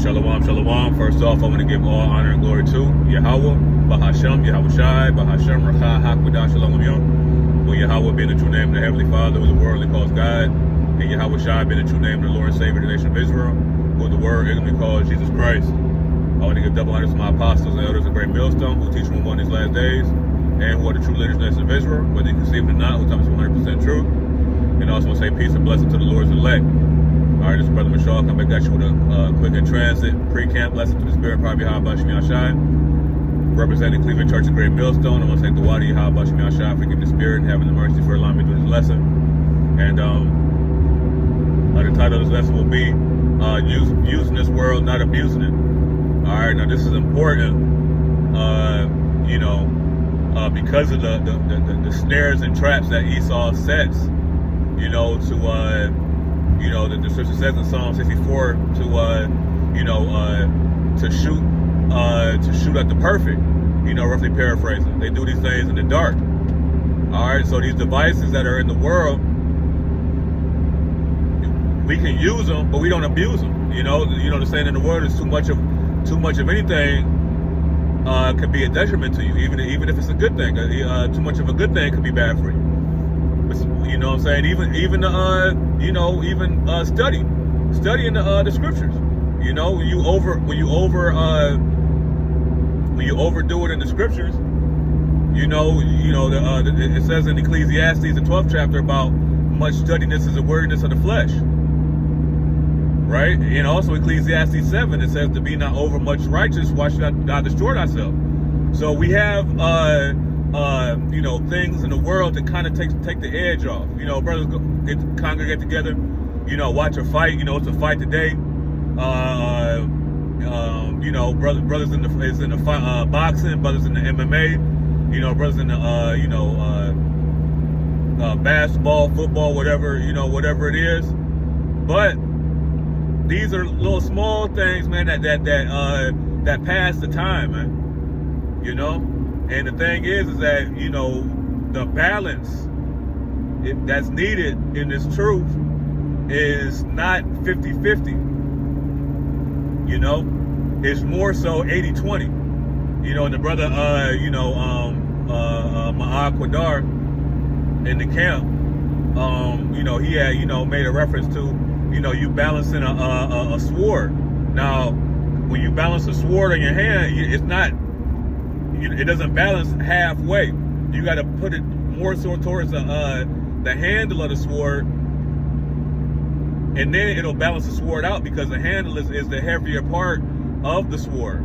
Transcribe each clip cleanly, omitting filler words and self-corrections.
Shalom, shalom. First off, I want to give all honor and glory to Yahweh, Bahashem, Yahweh Shai, Bahashem, Racha, Hakwadah, Shalom Yom. When Yahweh being the true name of the Heavenly Father, who the world calls God, and Yahweh Shai being the true name of the Lord and Savior of the nation of Israel, who the world ignorantly calls Jesus Christ. I want to give double honor to my apostles and elders of Great Millstone, who teach them on these last days, and who are the true leaders of the nation of Israel, whether you conceive it or not, who tell us 100% truth. And I also want to say peace and blessing to the Lord's elect. All right, this is Brother Mashal coming back at you with a quick in transit pre-camp lesson to the Spirit, probably Yahweh Shai, representing Cleveland Church of Great Millstone. I want to thank the Wadi Yahweh Shai for giving the Spirit and having the mercy for allowing me to do this lesson. And the title of this lesson will be using this world, not abusing it. All right, now this is important, because of the snares and traps that Esau sets, the scripture says in Psalm 64 to shoot at the perfect, roughly paraphrasing. They do these things in the dark. All right, so these devices that are in the world, we can use them, but we don't abuse them. The saying in the world is too much of anything could be a detriment to you, even if it's a good thing. Too much of a good thing could be bad for you. You know what I'm saying? Even studying the scriptures. When you overdo it in the scriptures, it says in Ecclesiastes, the 12th chapter, about much studiness is a weariness of the flesh. Right? And also Ecclesiastes 7, it says to be not over much righteous, why should I destroy thyself? So we have things in the world that kind of take the edge off. Brothers congregate together, watch a fight. It's a fight today. Brothers in the boxing, brothers in the MMA, brothers in the basketball, football, whatever it is. But these are little small things, man, that pass the time, man. And the thing is that, the balance that's needed in this truth is not 50-50. It's more so 80-20. And the brother, Ma'ak Quadar in the camp, he had, made a reference to, you balancing a sword. Now, when you balance a sword in your hand, it's not, it doesn't balance halfway. You got to put it more so towards the handle of the sword, and then it'll balance the sword out, because the handle is the heavier part of the sword.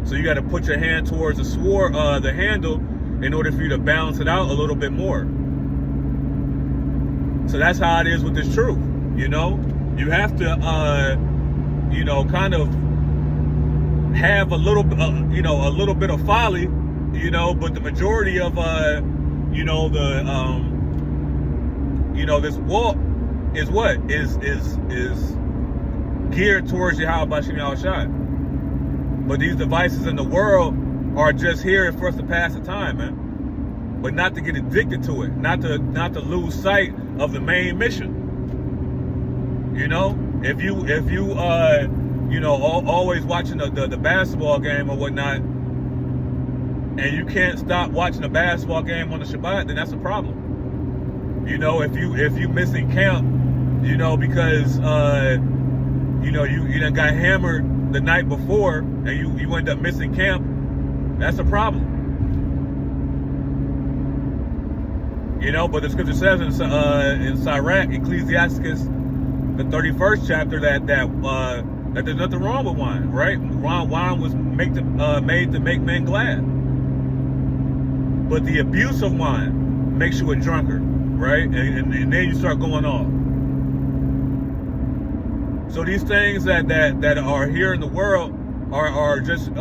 So you got to put your hand towards the sword, the handle, in order for you to balance it out a little bit more. So that's how it is with this truth. You have to, kind of have a little bit of folly, but the majority of, this walk is what is geared towards Yahweh Shai. But these devices in the world are just here for us to pass the time, man. But not to get addicted to it, not to lose sight of the main mission. If you always watching the basketball game or whatnot, and you can't stop watching the basketball game on the Shabbat, then that's a problem. If you missing camp, because you done got hammered the night before and you end up missing camp, that's a problem. But the scripture says in Sirach, Ecclesiastes, the 31st chapter, that there's nothing wrong with wine, right? Wine was made to make men glad. But the abuse of wine makes you a drunkard, right? And then you start going off. So these things that are here in the world are just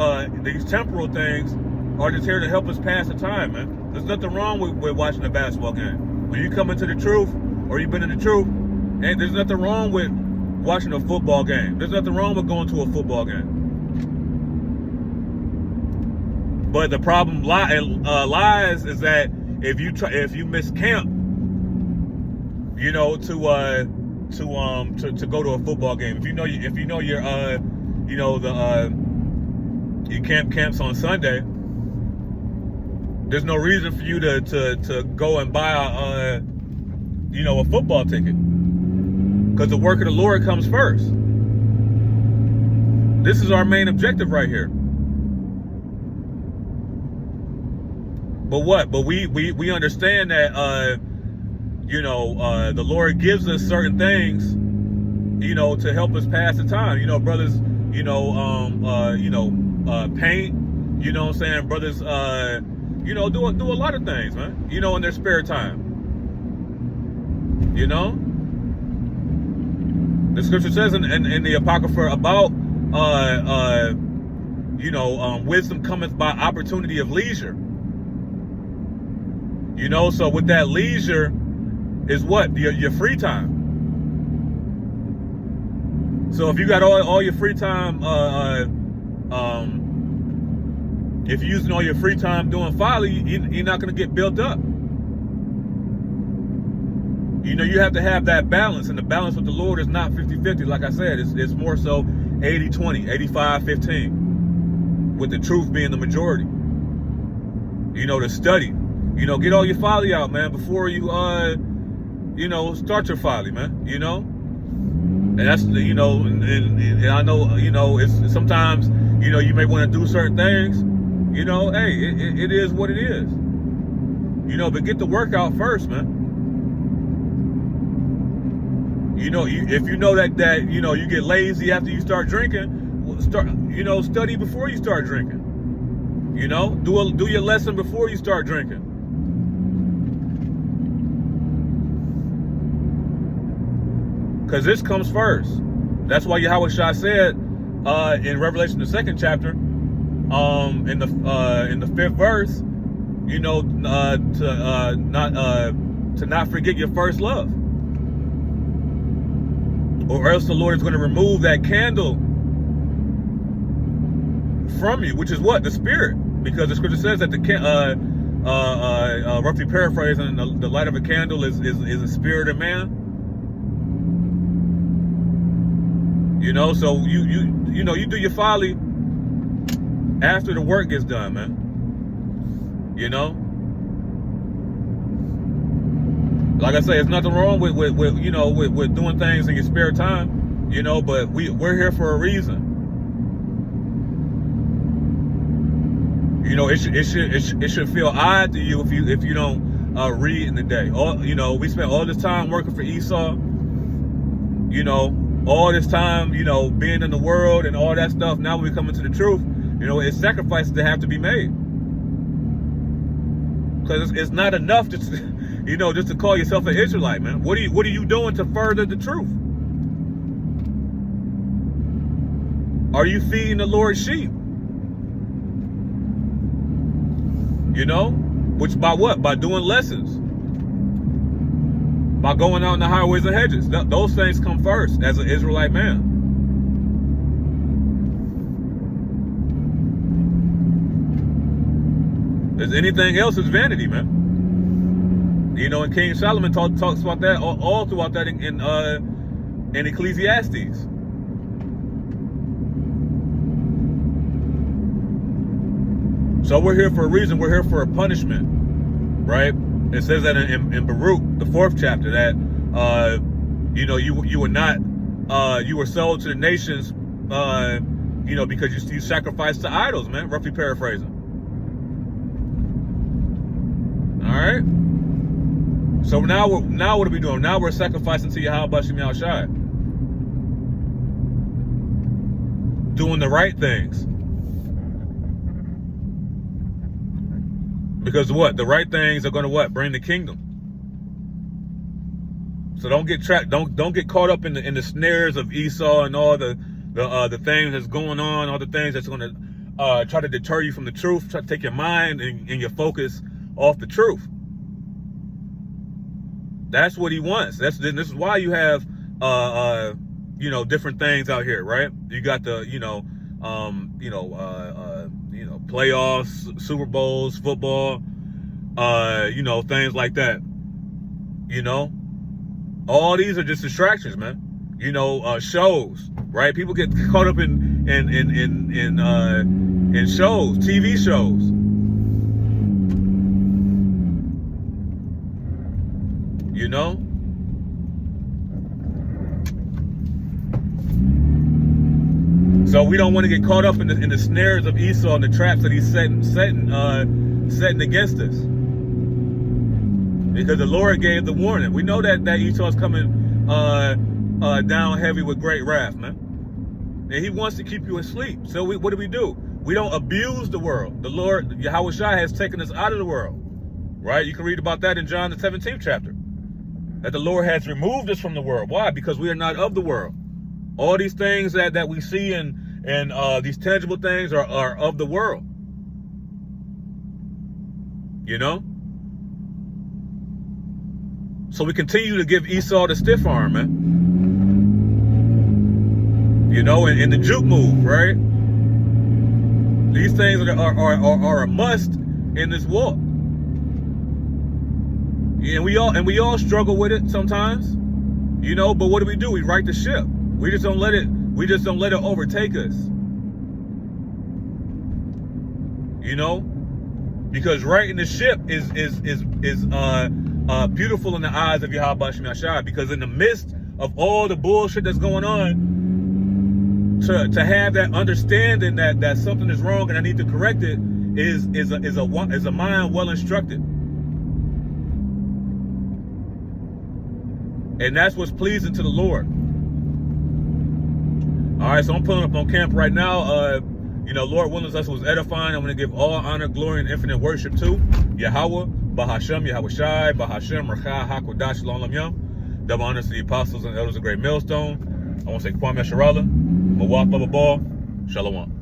these temporal things are just here to help us pass the time, man. There's nothing wrong with watching a basketball game. When you come into the truth, or you've been in the truth, and there's nothing wrong with watching a football game. There's nothing wrong with going to a football game. But the problem lies is that if you miss camp, to go to a football game. If you know your your camps on Sunday, there's no reason for you to go and buy a football ticket, because the work of the Lord comes first. This is our main objective right here. But we understand that the Lord gives us certain things, to help us pass the time. Brothers, paint, what I'm saying? Brothers, do a lot of things, man, in their spare time. The scripture says in the Apocrypha about, wisdom cometh by opportunity of leisure. So with that leisure is what? Your free time. So if you got all your free time, if you're using all your free time doing folly, you're not going to get built up. You have to have that balance, and the balance with the Lord is not 50-50. Like I said, it's more so 80-20, 85-15, with the truth being the majority. To study. Get all your folly out, man, before you, start your folly, man, And that's, and I know, it's sometimes, you may want to do certain things, hey, it is what it is. But get the workout first, man. If you know that you get lazy after you start drinking, study before you start drinking. Do your lesson before you start drinking. Because this comes first. That's why Yahweh Shah said in Revelation, the 2nd chapter, in the 5th verse, to not forget your first love, or else the Lord is going to remove that candle from you, which is what? The spirit. Because the scripture says that roughly paraphrasing, the light of a candle is the spirit of man. So you do your folly after the work gets done, man. Like I say, there's nothing wrong with doing things in your spare time, but we're here for a reason. It should feel odd to you if you don't read in the day. We spent all this time working for Esau, all this time, being in the world and all that stuff. Now when we come into the truth, it's sacrifices that have to be made. Because it's not enough just to call yourself an Israelite, man. What are you doing to further the truth? Are you feeding the Lord's sheep? Which by what? By doing lessons. By going out in the highways and hedges. Those things come first as an Israelite man. There's anything else is vanity, man. And King Solomon talks about that all throughout that in Ecclesiastes. So we're here for a reason. We're here for a punishment, right? It says that in Baruch, the 4th chapter, that you were not you were sold to the nations, because you sacrificed to idols, man. Roughly paraphrasing. All right. So now what are we doing? Now we're sacrificing to Yahweh Bashim Yahushai, doing the right things. Because what? The right things are going to what? Bring the kingdom. So don't get trapped. Don't get caught up in the snares of Esau and all the things that's going on, all the things that's going to try to deter you from the truth, try to take your mind and your focus off the truth. That's what he wants. This is why you have different things out here, right? You got the playoffs, Super Bowls, football, things like that. All these are just distractions, man. You know, shows, right? People get caught up in shows, TV shows. You know? So we don't want to get caught up in the snares of Esau and the traps that he's setting against us. Because the Lord gave the warning. We know that Esau's coming down heavy with great wrath, man. And he wants to keep you asleep. So what do? We don't abuse the world. The Lord, Yahushua, has taken us out of the world. Right? You can read about that in John the 17th chapter. That the Lord has removed us from the world. Why? Because we are not of the world. All these things that we see and these tangible things are of the world. You know? So we continue to give Esau the stiff arm, man. You know, and the juke move, right? These things are a must in this walk. And we all struggle with it sometimes. You know, but what do? We right the ship. We just don't let it overtake us. You know? Because righting the ship is beautiful in the eyes of Yahweh Shem Yashai. Because in the midst of all the bullshit that's going on, to have that understanding that something is wrong and I need to correct it is a mind well instructed. And that's what's pleasing to the Lord. All right, so I'm pulling up on camp right now. You know, Lord willing, us was edifying. I'm going to give all honor, glory, and infinite worship to Yahweh, Bahashem, Yahushai, Bahashem, Rachah, Hakodash, Shalom Yom. Double honors to the apostles and elders of Great Millstone. I want to say Kwame Sharala, Mawak Baba Ball, Shalom.